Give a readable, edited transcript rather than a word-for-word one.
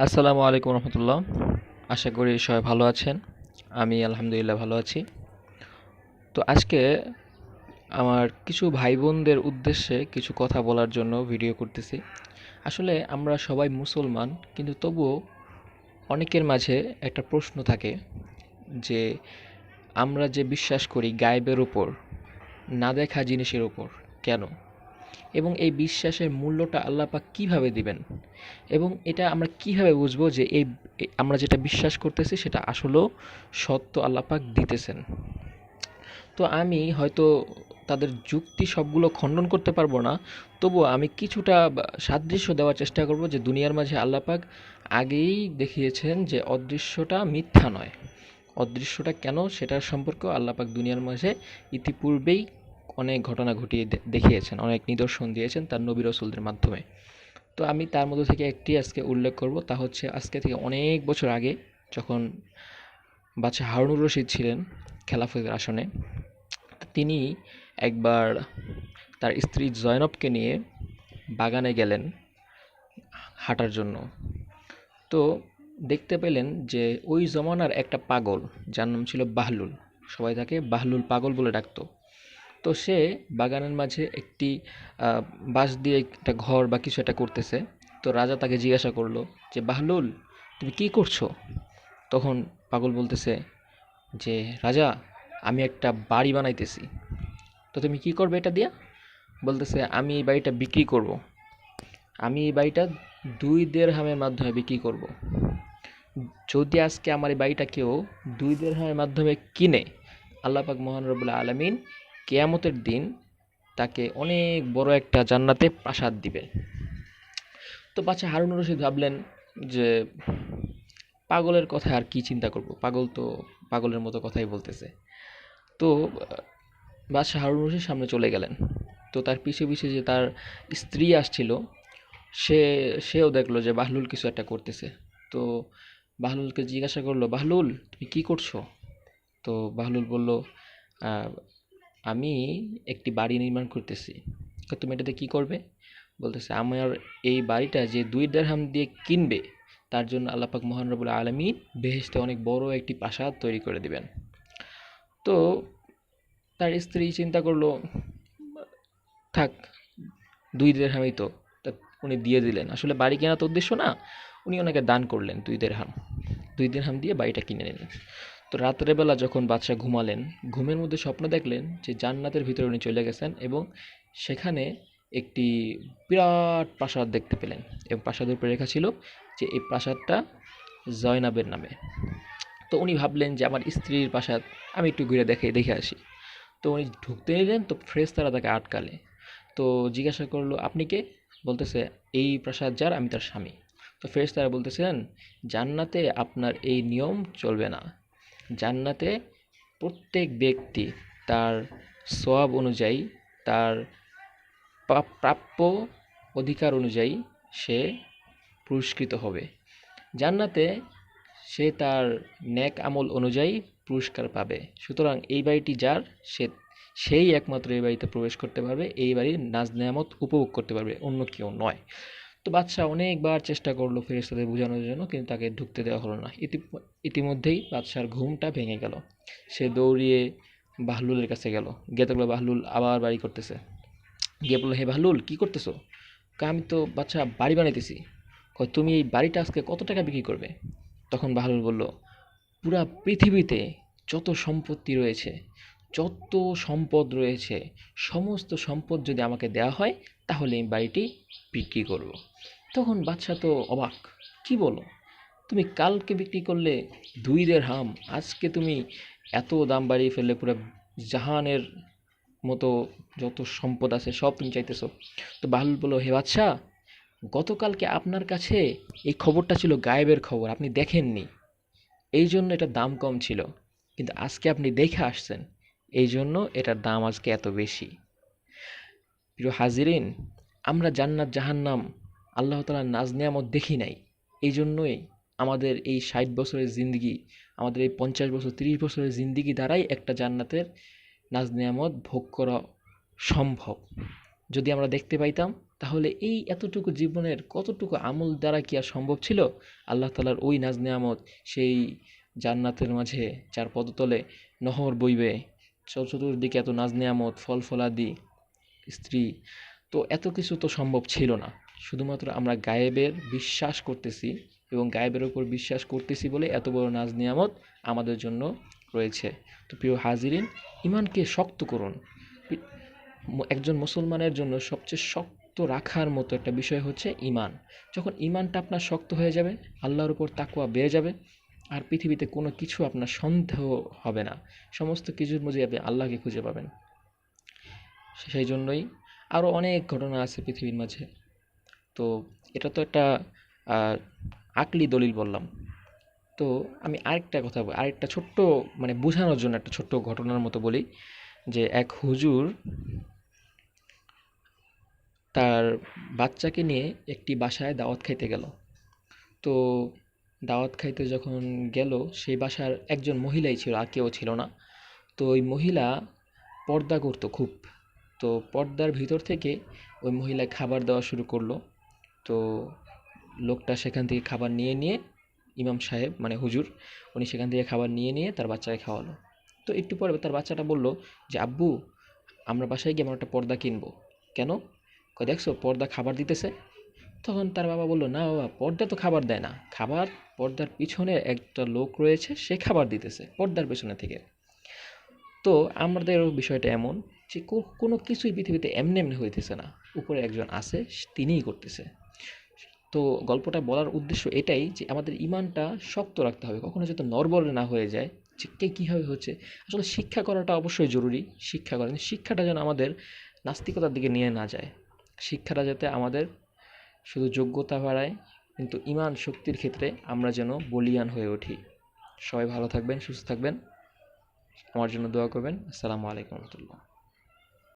আসসালামু আলাইকুম রহমতুল্লাহ। আশা করি সবাই ভালো আছেন। আমি আলহামদুলিল্লাহ ভালো আছি। তো আজকে আমার কিছু ভাই বোনদের উদ্দেশ্যে কিছু কথা বলার জন্য ভিডিও করতেছি। আসলে আমরা সবাই মুসলমান, কিন্তু তবুও অনেকের মাঝে একটা প্রশ্ন থাকে যে আমরা যে বিশ্বাস করি গায়েবের উপর, না দেখা জিনিসের উপর, কেন? এবং এই বিশ্বাসের মূল্যটা আল্লাহ পাক কীভাবে দিবেন, এবং এটা আমরা কিভাবে বুঝবো যে আমরা যেটা বিশ্বাস করতেছি সেটা আসলেও সত্য আল্লাহ পাক দিতেছেন। তো আমি হয়তো তাদের যুক্তি সবগুলো খণ্ডন করতে পারবো না, তবুও আমি কিছুটা সাদৃশ্য দেওয়ার চেষ্টা করব যে দুনিয়ার মাঝে আল্লাহ পাক আগেই দেখিয়েছেন যে অদৃশ্যটা মিথ্যা নয়। অদৃশ্যটা কেন সেটার সম্পর্কেও আল্লাহ পাক দুনিয়ার মাঝে ইতিপূর্বেই অনেক ঘটনা ঘটিয়ে দেখিয়েছেন, অনেক নিদর্শন দিয়েছেন তার নবী রাসূলদের মাধ্যমে। তো আমি তার মধ্যে থেকে একটি আজকে উল্লেখ করব, তা হচ্ছে আজকে থেকে অনেক বছর আগে যখন বাদশাহ হারুনুর রশিদ ছিলেন খেলাফতের আসনে, তিনি একবার তার স্ত্রী জয়নবকে নিয়ে বাগানে গেলেন হাঁটার জন্য। তো দেখতে পেলেন যে ওই জমানার একটা পাগল, যার নাম ছিল বাহলুল, সবাই তাকে বাহলুল পাগল বলে ডাকতো। তো সে বাগানের মাঝে একটি বাঁশ দিয়ে একটা ঘর বা কিছু একটা করতেছে। তো রাজা তাকে জিজ্ঞাসা করলো যে বাহলুল, তুমি কি করছো? তখন পাগল বলতেছে যে রাজা, আমি একটা বাড়ি বানাইতেছি। তো তুমি কি করবে এটা দিয়া? বলতেছে আমি এই বাড়িটা বিক্রি করব। আমি এই বাড়িটা 2 দিরহামের মাধ্যমে বিক্রি করব। যদি আজকে আমার এই বাড়িটা কেউ 2 দিরহামের মাধ্যমে কিনে, আল্লাহ পাক মহান রব্বুল আলামিন কিয়ামতের দিন তাকে অনেক বড় একটা জান্নাতে প্রাসাদ দিবে। তো বাদশা হারুনুর রশিদ ভাবলেন যে পাগলের কথা আর কি চিন্তা করব, পাগল তো পাগলের মতো কথাই বলতেছে। তো বাদশা হারুনুর রশিদ সামনে চলে গেলেন। তো তার পিছে পিছে যে তার স্ত্রী আসছিল, সেও দেখলো যে বাহলুল কিছু একটা করতেছে। তো বাহলুলকে জিজ্ঞাসা করলো, বাহলুল তুমি কি করছো? তো বাহলুল বলল, "আহ, আমি একটি বাড়ি নির্মাণ করতেছি।" তুমি এটাতে কি করবে? বলতেছে আমার এই বাড়িটা যে 2 দিরহাম দিয়ে কিনবে, তার জন্য আল্লাহ পাক মহান রব্বুল আলামিন বেহেশতে অনেক বড় একটি প্রাসাদ তৈরি করে দিবেন। তো তার স্ত্রী চিন্তা করলো, থাক, 2 দিরহামই তো। তা উনি দিয়ে দিলেন। আসলে বাড়ি কেনা তো উদ্দেশ্য না, উনি ওনাকে দান করলেন 2 দিরহাম। 2 দিরহাম দিয়ে বাড়িটা কিনে নিলেন। তো রাত্রেবেলা যখন বাদশাহ ঘুমালেন, ঘুমের মধ্যে স্বপ্ন দেখলেন যে জান্নাতের ভিতরে উনি চলে গেছেন এবং সেখানে একটি বিরাট প্রাসাদ দেখতে পেলেন, এবং প্রাসাদের উপরে লেখা ছিল যে এই প্রাসাদটা জয়নাবের নামে। তো উনি ভাবলেন যে আমার স্ত্রীর প্রাসাদ, আমি একটু ঘুরে দেখে আসি। তো উনি ঢুকতে নিলেন, তো ফেরেশতারা তাকে আটকালে। তো জিজ্ঞাসা করলো, আপনি কে? বলতেছে এই প্রাসাদ যার, আমি তার স্বামী। তো ফেরেশতারা বলতেছেন, জান্নাতে আপনার এই নিয়ম চলবে না। জান্নাতে প্রত্যেক ব্যক্তি তার সওয়াব অনুযায়ী, তার প্রাপ্য অধিকার অনুযায়ী সে পুরস্কৃত হবে। জান্নাতে সে তার নেক আমল অনুযায়ী পুরস্কার পাবে। সুতরাং এই বাড়িটি যার, সেই একমাত্র এই বাড়িতে প্রবেশ করতে পারবে, এই বাড়ির নাজ নেয়ামত উপভোগ করতে পারবে, অন্য কেউ নয়। তো বাদশাহ অনেকবার চেষ্টা করলো ফেরেশতাদের বোঝানোর জন্য, কিন্তু তাকে ঢুকতে দেওয়া হলো না। ইতিমধ্যেই বাদশার ঘুমটা ভেঙে গেল। সে দৌড়িয়ে বাহলুলের কাছে গেল। গিয়ে দেখলো বাহলুল আবার বাড়ি করতেছে। গিয়ে বললো, হে বাহলুল, কি করতেছো? আমি তো বাদশা বাড়ি বানাইতেছি। কয় তুমি এই বাড়িটা আজকে কত টাকা বিক্রি করবে? তখন বাহলুল বলল, পুরা পৃথিবীতে যত সম্পত্তি রয়েছে, যত সম্পদ রয়েছে, সমস্ত সম্পদ যদি আমাকে দেওয়া হয় তাহলে এই বাড়িটি বিক্রি করব। তখন বাদশা তো অবাক, কি বলো? তুমি কালকে বিক্রি করলে 2 দিরহাম, আজকে তুমি এত দাম বাড়িয়ে ফেললে, পুরো জাহানের মতো যত সম্পদ আছে সব তুমি চাইতেছো। তো বাহলুল বলল, হে বাদশা, গতকালকে আপনার কাছে এই খবরটা ছিল গায়েবের খবর, আপনি দেখেননি, এই জন্য এটার দাম কম ছিল। কিন্তু আজকে আপনি দেখে আসছেন, এই জন্য এটার দাম আজকে এত বেশি। প্রিয় হাজিরিন, আমরা জান্নাত জাহান্নাম, আল্লাহ তাআলার নাজ নেয়ামত দেখি নাই। এই জন্যই আমাদের এই 60 বছরের জিন্দগি, আমাদের এই 50 বছর 30 বছরের জিন্দগি দ্বারাই একটা জান্নাতের নাজ নেয়ামত ভোগ করা সম্ভব। যদি আমরা দেখতে পাইতাম তাহলে এই এতটুকু জীবনের কতটুকু আমল দ্বারা কি আর সম্ভব ছিল আল্লাহ তাআলার ওই নাজ নেয়ামত, সেই জান্নাতের মাঝে যার পদতলে নহর বইবে, চতুর্দিকে এত নাজ নেয়ামত, ফল ফলাদি, স্ত্রী, তো এত কিছু তো সম্ভব ছিল না। শুধুমাত্র আমরা গায়েবের বিশ্বাস করতেছি এবং গায়েবের উপর বিশ্বাস করতেছি বলে এত বড় নাজ নিয়ামত আমাদের জন্য রয়েছে। তো প্রিয় হাজিরিন, ইমানকে শক্ত করুন। একজন মুসলমানের জন্য সবচেয়ে শক্ত রাখার মতো একটা বিষয় হচ্ছে ইমান। যখন ইমানটা আপনার শক্ত হয়ে যাবে, আল্লাহর উপর তাকওয়া বেড়ে যাবে, আর পৃথিবীতে কোনো কিছু আপনার সন্দেহ হবে না, সমস্ত কিছুর মধ্যে আপনি আল্লাহকে খুঁজে পাবেন। সেই জন্যই আরও অনেক ঘটনা আছে পৃথিবীর মাঝে। তো এটা তো একটা আকলি দলিল বললাম। তো আমি আরেকটা কথা আরেকটা ছোট্ট মানে বোঝানোর জন্য একটা ছোট্ট ঘটনার মতো বলি, যে এক হুজুর তার বাচ্চাকে নিয়ে একটি বাসায় দাওয়াত খাইতে গেল। তো দাওয়াত খাইতে যখন গেল, সেই বাসার একজন মহিলাই ছিল, আর কেউ ছিল না। তো ওই মহিলা পর্দা করতো খুব। তো পর্দার ভিতর থেকে ওই মহিলা খাবার দেওয়া শুরু করলো। তো লোকটা সেখান থেকে খাবার নিয়ে নিয়ে, ইমাম সাহেব মানে হুজুর, উনি সেখান থেকে খাবার নিয়ে নিয়ে তার বাচ্চাকে খাওয়ালো। তো একটু পরে তার বাচ্চাটা বলল যে, আব্বু, আমরা বাসায় গিয়ে আমরা একটা পর্দা কিনবো। কেন? কয়, দেখছো পর্দা খাবার দিতেছে। তখন তার বাবা বলল, না বাবা, পর্দা তো খাবার দেয় না, খাবার পর্দার পিছনে একটা লোক রয়েছে, সে খাবার দিতেছে পর্দার পেছনে থেকে। তো আমাদেরও বিষয়টা এমন যে কোনো কিছুই পৃথিবীতে এমনি এমনি হইতেছে না, উপরে একজন আছে, তিনিই করতেছে। তো গল্পটা বলার উদ্দেশ্য এটাই যে আমাদের ইমানটা শক্ত রাখতে হবে, কখনো যাতে নড়বড় না হয়ে যায় যে কে কীভাবে হচ্ছে। আসলে শিক্ষা করাটা অবশ্যই জরুরি, শিক্ষা করা, কিন্তু শিক্ষাটা যেন আমাদের নাস্তিকতার দিকে নিয়ে না যায়। শিক্ষাটা যাতে আমাদের শুধু যোগ্যতা বাড়ায়, কিন্তু ইমান শক্তির ক্ষেত্রে আমরা যেন বলীয়ান হয়ে উঠি। সবাই ভালো থাকবেন, সুস্থ থাকবেন, আমার জন্য দোয়া করবেন। আসসালামু আলাইকুম রহমতুল্লাহ।